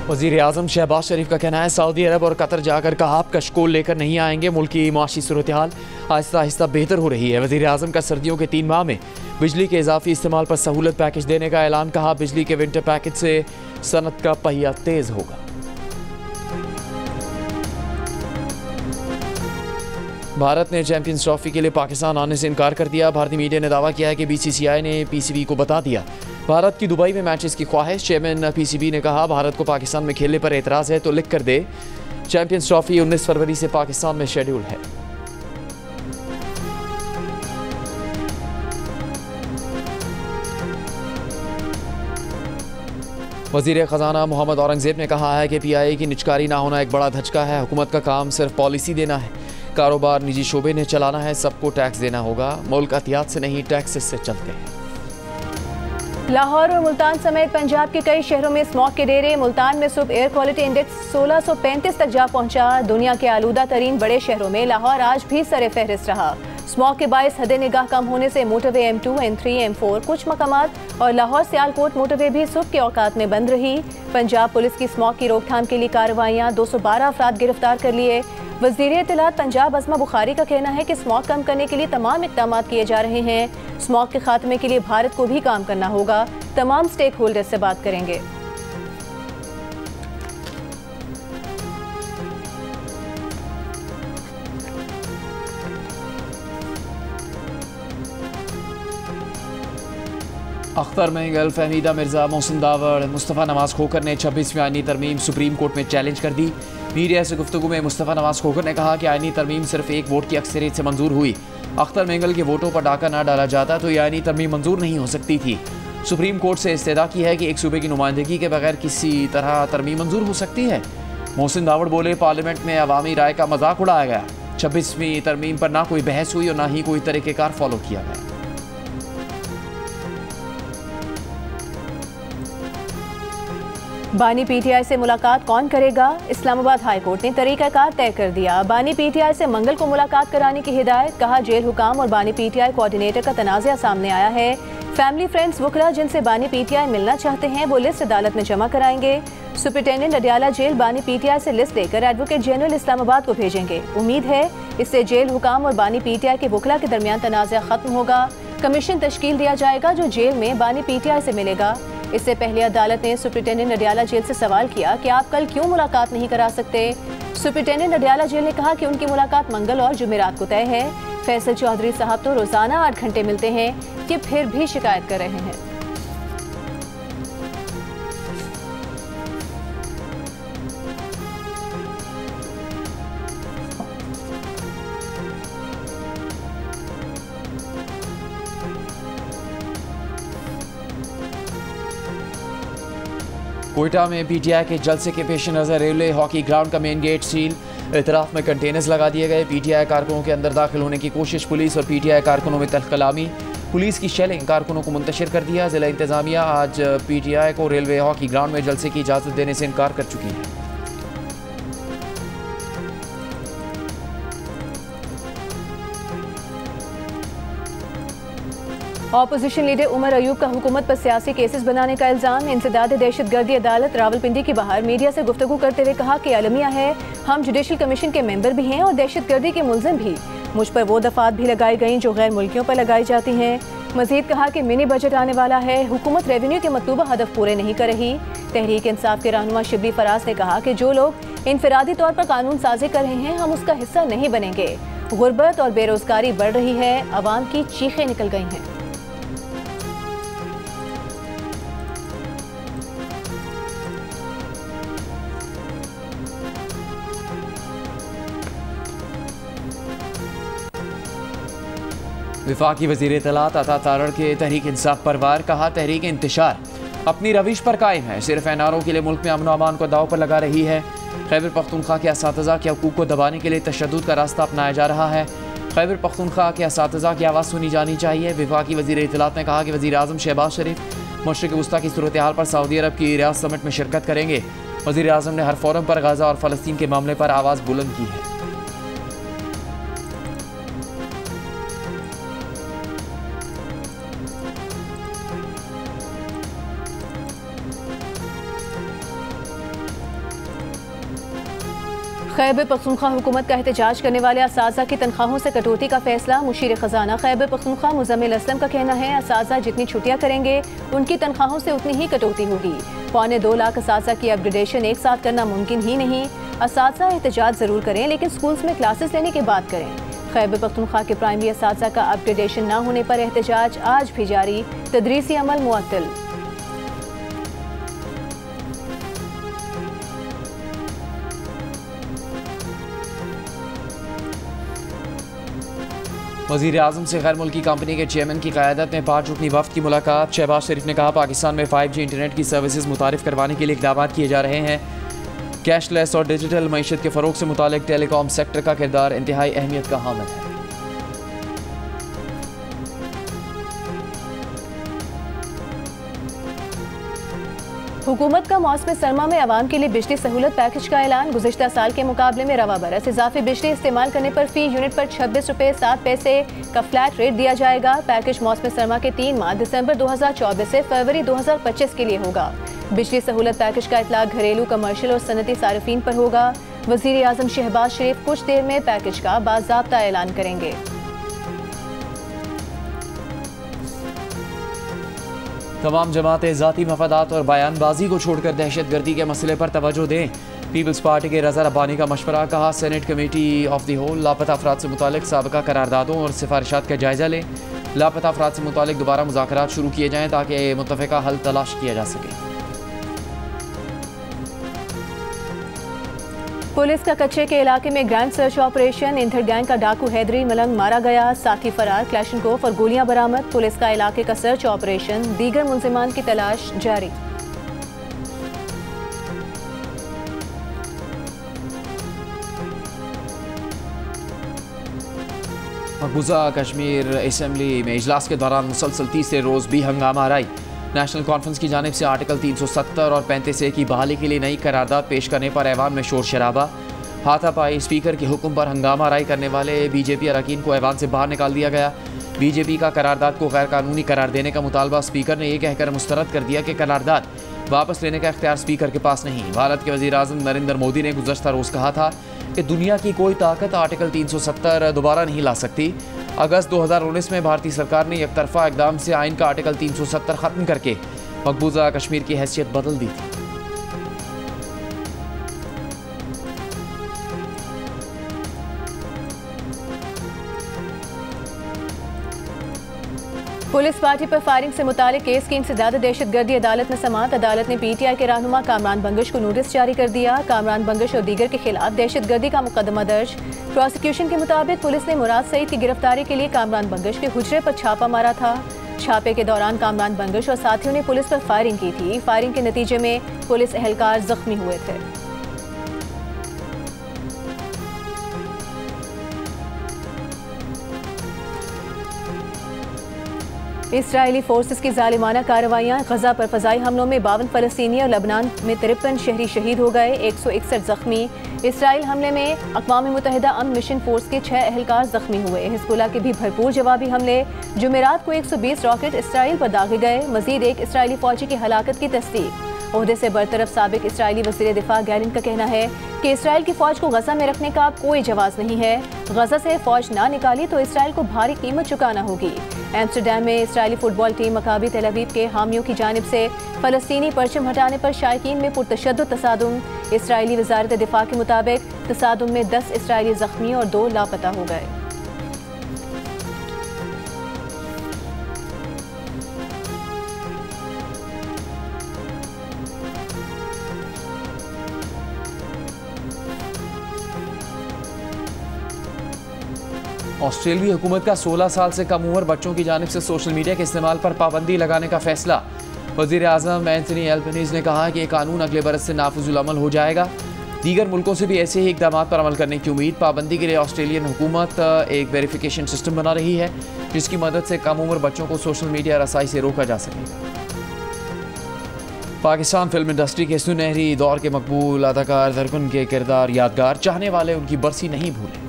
वज़ीर आज़म शहबाज शरीफ का कहना है सऊदी अरब और कतर जाकर कहाब कशकोल लेकर नहीं आएंगे। मुल्क की माशी सूरत हाल आहिस्ता आहिस्ता बेहतर हो रही है। वज़ीर आज़म का सर्दियों के 3 माह में बिजली के इजाफी इस्तेमाल पर सहूलत पैकेज देने का ऐलान। कहा बिजली के विंटर पैकेज से सनत का पहिया तेज होगा। भारत ने चैंपियंस ट्रॉफी के लिए पाकिस्तान आने से इनकार कर दिया। भारतीय मीडिया ने दावा किया है कि बीसीसीआई ने पीसीबी को बता दिया भारत की दुबई में मैचेस की ख्वाहिश। चेयरमैन पीसीबी ने कहा भारत को पाकिस्तान में खेलने पर एतराज़ है तो लिख कर दे। चैंपियंस ट्रॉफी 19 फरवरी से पाकिस्तान में शेड्यूल है। वज़ीर ख़जाना मोहम्मद औरंगज़ेब ने कहा है कि पीआईए की निचकारी ना होना एक बड़ा धचका है। हुकूमत का काम सिर्फ पॉलिसी देना है, कारोबार निजी शोबे ने चलाना है। सबको टैक्स देना होगा। मुल्क एहतियात से नहीं टैक्सेस से चलते हैं। लाहौर और मुल्तान समेत पंजाब के कई शहरों में स्मॉग के डेरे। मुल्तान में सुबह एयर क्वालिटी इंडेक्स 1635 तक जा पहुंचा। दुनिया के आलूदा तरीन बड़े शहरों में लाहौर आज भी सरे फहरिस्त रहा। स्मॉग के बायस हद निगाह कम होने से मोटरवे M2, M3, M4 कुछ मकामात और लाहौर सियालकोट मोटरवे भी सुबह के औकात में बंद रही। पंजाब पुलिस की स्मॉग की रोकथाम के लिए कार्रवाइयाँ, 212 अफराद गिरफ्तार कर लिए। वज़ीर इत्तलात पंजाब अस्मा बुखारी का कहना है कि स्मॉग कम करने के लिए तमाम इक़दाम किए जा रहे हैं। स्मॉग के खात्मे के लिए भारत को भी काम करना होगा। तमाम स्टेक होल्डर से बात करेंगे। अख्तर मेंगल, फहमीदा मिर्जा, मोहसिन दावड़, मुस्तफ़ा नवाज़ खोखर ने 26वीं आईनी तरमीम सुप्रीम कोर्ट में चैलेंज कर दी। मीडिया से गुफ्तगू में मुस्तफ़ा नवाज़ खोखर ने कहा कि आईनी तरमीम सिर्फ एक वोट की अक्सरियत से मंजूर हुई। अख्तर मेंगल के वोटों पर डाका ना डाला जाता तो यह आईनी तरमीम मंजूर नहीं हो सकती थी। सुप्रीम कोर्ट से इस्तेदा की है कि एक सूबे की नुमाइंदगी के बगैर किसी तरह तरमीम मंजूर हो सकती है। मोहसिन दावड़ बोले पार्लियामेंट में अवामी राय का मजाक उड़ाया गया। 26वीं तरमीम पर ना कोई बहस हुई और ना ही कोई तरीक़ेकार फॉलो किया गया। बानी पीटीआई से मुलाकात कौन करेगा? इस्लामाबाद हाई कोर्ट ने तरीक़ाकार तय कर दिया। बानी पीटीआई से मंगल को मुलाकात कराने की हिदायत। कहा जेल हुकाम और बानी पीटीआई कोऑर्डिनेटर का तनाज़ा सामने आया है। फैमिली फ्रेंड्स वकला जिनसे बानी पीटीआई मिलना चाहते हैं वो लिस्ट अदालत में जमा कराएंगे। सुपरिटेंडेंट अडियाला जेल बानी पीटीआई से लिस्ट लेकर एडवोकेट जनरल इस्लामाबाद को भेजेंगे। उम्मीद है इससे जेल हुकाम और बानी पीटीआई के वकला के दरमियान तनाज़ा खत्म होगा। कमीशन तश्कील दिया जाएगा जो जेल में बानी पीटीआई से मिलेगा। इससे पहले अदालत ने सुपरिटेंडेंट अडियाला जेल से सवाल किया कि आप कल क्यों मुलाकात नहीं करा सकते। सुपरिटेंडेंट अडियाला जेल ने कहा कि उनकी मुलाकात मंगल और जुमेरात को तय है। फैसल चौधरी साहब तो रोजाना 8 घंटे मिलते हैं, ये फिर भी शिकायत कर रहे हैं। कोयटा में पीटीआई के जलसे के पेश नज़र रेलवे हॉकी ग्राउंड का मेन गेट सील। इतराफ में कंटेनर्स लगा दिए गए। पीटीआई कारकुनों के अंदर दाखिल होने की कोशिश। पुलिस और पीटीआई कारकुनों में तलकलामी। पुलिस की शेलिंग कारकुनों को मुंतशिर कर दिया। जिला इंतजामिया आज पीटीआई को रेलवे हॉकी ग्राउंड में जलसे की इजाज़त देने से इनकार कर चुकी है। ऑपोजिशन लीडर उमर अयूब का हुकूमत पर सियासी केसेस बनाने का इल्ज़ाम। इंसदाद दहशतगर्दी अदालत रावलपिंडी के बाहर मीडिया से गुफ्तगू करते हुए कहा कि अलमिया है, हम जुडिशल कमीशन के मेंबर भी हैं और दहशतगर्दी के मुलजिम भी। मुझ पर वो दफात भी लगाई गई जो गैर मुल्कियों पर लगाई जाती हैं। मजीद कहा कि मिनी बजट आने वाला है, हुकूमत रेवेन्यू के मतलूबा हदफ पूरे नहीं कर रही। तहरीक इंसाफ के रहनुमा शिबली फराज ने कहा कि जो लोग इनफरादी तौर पर कानून साजी कर रहे हैं हम उसका हिस्सा नहीं बनेंगे। गुर्बत और बेरोजगारी बढ़ रही है, अवाम की चीखें निकल गई हैं। वफाकी वज़ीर इत्तलात अता तारड़ के तहरीक इंसाफ परवार कहा तहरीक इंतशार अपनी रविश पर कायम है, सिर्फ एनआरओ के लिए मुल्क में अमन व अमान को दाव पर लगा रही है। खैबर पख्तूनख्वा के असातिज़ा के हकूक़ को दबाने के लिए तशद्दुद का रास्ता अपनाया जा रहा है। खैबर पख्तूनख्वा के असातिज़ा की आवाज़ सुनी जानी चाहिए। वफाकी वज़ीर इत्तलात ने कहा कि वज़ीर आज़म शहबाज शरीफ मशरिक़ वस्ता की सूरत हाल पर सऊदी अरब की रियाद समिट में शिरकत करेंगे। वज़ीर आज़म ने हर फोरम पर गाज़ा और फ़लस्तीन के मामले पर आवाज़ बुलंद की है। खैबर पख्तूनख्वा हुकूमत का एहतजाज करने वाले असातिज़ा की तनख्वाहों से कटौती का फैसला। मुशीर खजाना खैबर पख्तूनख्वा मुज़म्मिल असलम का कहना है असातिज़ा जितनी छुट्टियाँ करेंगे उनकी तनख्वाहों से उतनी ही कटौती होगी। 2.25 लाख असातिज़ा की अपग्रेडेशन एक साथ करना मुमकिन ही नहीं। असातिज़ा एहतजाज ज़रूर करें लेकिन स्कूल्स में क्लासेस लेने की बात करें। खैबर पख्तूनख्वा के प्राइमरी असातिज़ा का अपग्रेडेशन न होने पर एहतजाज आज भी जारी, तदरीसी अमल मुअत्तल। वज़ीर-ए-आज़म से गैर मुल्की कंपनी के चेयरमैन की क़यादत में 5 रुकनी वफ़द की मुलाकात। शहबाज शरीफ ने कहा पाकिस्तान में 5G इंटरनेट की सर्विसेज मुतारिफ करवाने के लिए इक़दाम किए जा रहे हैं। कैशलेस और डिजिटल मईशत के फ़रोग़ से मुतालिक टेलीकॉम सेक्टर का किरदार इंतहाई अहमियत का हामिल है। हुकूमत का मौसम सरमा में आवाम के लिए बिजली सहूलत पैकेज का ऐलान। गुज़िश्ता साल के मुकाबले में रवा बरस इजाफी बिजली इस्तेमाल करने पर फी यूनिट पर 26 रुपये 7 पैसे का फ्लैट रेट दिया जाएगा। पैकेज मौसम सरमा के 3 माह दिसंबर 2024 से फरवरी 2025 के लिए होगा। बिजली सहूलत पैकेज का इतलाक घरेलू, कमर्शियल और सनती सारिफीन पर होगा। वज़ीर-ए-आज़म शहबाज शरीफ कुछ देर में पैकेज का बाज़ाब्ता ऐलान करेंगे। तमाम जमातें ज़ाती मफादात और बयानबाजी को छोड़कर दहशतगर्दी के मसले पर तवज्जो दें। पीपल्स पार्टी के रज़ा रब्बानी का मशवरा। कहा senate committee of the whole लापता अफराद से मुतालिक साबिका करारदादों और सिफारिशात का जायज़ा लें। लापता अफराद से मुतालिक दोबारा मुज़ाकरात शुरू किए जाएँ ताकि मुत्तफ़िका हल तलाश किया जा सके। पुलिस का कच्चे के इलाके में ग्रैंड सर्च ऑपरेशन। इंथर गैंग का डाकू हैदरी मलंग मारा गया, साथी फरार, क्लैशनकोफ और गोलियां बरामद। पुलिस का इलाके का सर्च ऑपरेशन, दीगर मुलजिमान की तलाश जारी। मकबूजा कश्मीर असम्बली में इजलास के दौरान मुसलसल तीसरे रोज़ भी हंगामा आराई। नेशनल कॉन्फ्रेंस की जानिब से आर्टिकल 370 और 35A की बहाली के लिए नई करारदाद पेश करने पर ऐवान में शोर शराबा। हाथापाई, स्पीकर के हुक्म पर हंगामा आराई करने वाले बीजेपी अरकान को ऐवान से बाहर निकाल दिया गया। बीजेपी का करारदाद को गैर कानूनी करार देने का मुतालबा स्पीकर ने यह कहकर मुस्तरद कर दिया कि करारदाद वापस लेने का इख्तियार स्पीकर के पास नहीं। भारत के वज़ीर-ए-आज़म नरेंद्र मोदी ने गुज़श्ता रोज़ कहा था कि दुनिया की कोई ताकत आर्टिकल 370 दोबारा नहीं ला सकती। अगस्त 2019 में भारतीय सरकार ने एक तरफा इक़दाम से आइन का आर्टिकल 370 ख़त्म करके मकबूजा कश्मीर की हैसियत बदल दी थी। पुलिस पार्टी पर फायरिंग से मुतालिक केस की इंसदाद दहशतगर्दी अदालत में समाअत। अदालत ने PTI के रहनुमा कामरान बंगश को नोटिस जारी कर दिया। कामरान बंगश और दीगर के खिलाफ दहशतगर्दी का मुकदमा दर्ज। प्रोसिक्यूशन के मुताबिक पुलिस ने मुराद सईद की गिरफ्तारी के लिए कामरान बंगश के हुजरे पर छापा मारा था। छापे के दौरान कामरान बंगश और साथियों ने पुलिस पर फायरिंग की थी। फायरिंग के नतीजे में पुलिस एहलकार जख्मी हुए थे। इसराइली फोर्सेस की जालिमाना कार्रवाइयाँ। गजा पर फजाई हमलों में 52 फ़लस्तीनी और लबनान में 53 शहरी शहीद हो गए, 161 जख्मी। इसराइल हमले में अक़वाम मुत्तहिदा अमन मिशन फोर्स के 6 एहलकार जख्मी हुए। हिज़्बुल्लाह के भी भरपूर जवाबी हमले। जुमेरात को 120 रॉकेट इसराइल पर दागे गए। मजीद एक इसराइली फौजी की हलाकत की तस्दीक। ओहदे से बरतरफ साबिक इसराइली वज़ीर दिफा गैलिन का कहना है कि इसराइल की फ़ौज को गजा में रखने का कोई जवाज़ नहीं है। गजा से फ़ौज ना निकाली तो इसराइल को भारी कीमत चुकाना होगी। एम्स्टरडैम में इसराइली फुटबॉल टीम मकाबी तेल अवीव के हामियों की जानिब से फ़लस्तीनी परचम हटाने पर शायकीन में पुरतशद्दुद तसादुम। इसराइली वज़ारत दिफा के मुताबिक तसादुम में 10 इसराइली ज़ख्मी और 2 लापता हो गए। ऑस्ट्रेलियाई हुकूमत का 16 साल से कम उम्र बच्चों की जानिब से सोशल मीडिया के इस्तेमाल पर पाबंदी लगाने का फैसला। वज़ीर-ए-आज़म एंथनी एल्बनीज़ ने कहा कि यह कानून अगले बरस से नाफिजुल अमल हो जाएगा। दीगर मुल्कों से भी ऐसे ही इक़दाम पर अमल करने की उम्मीद। पाबंदी के लिए ऑस्ट्रेलियन हुकूमत एक वेरिफिकेशन सिस्टम बना रही है जिसकी मदद से कम उम्र बच्चों को सोशल मीडिया रसाई से रोका जा सकेगा। पाकिस्तान फिल्म इंडस्ट्री के सुनहरी दौर के मकबूल अदाकार दरकुन के किरदार यादगार, चाहने वाले उनकी बरसी नहीं भूले।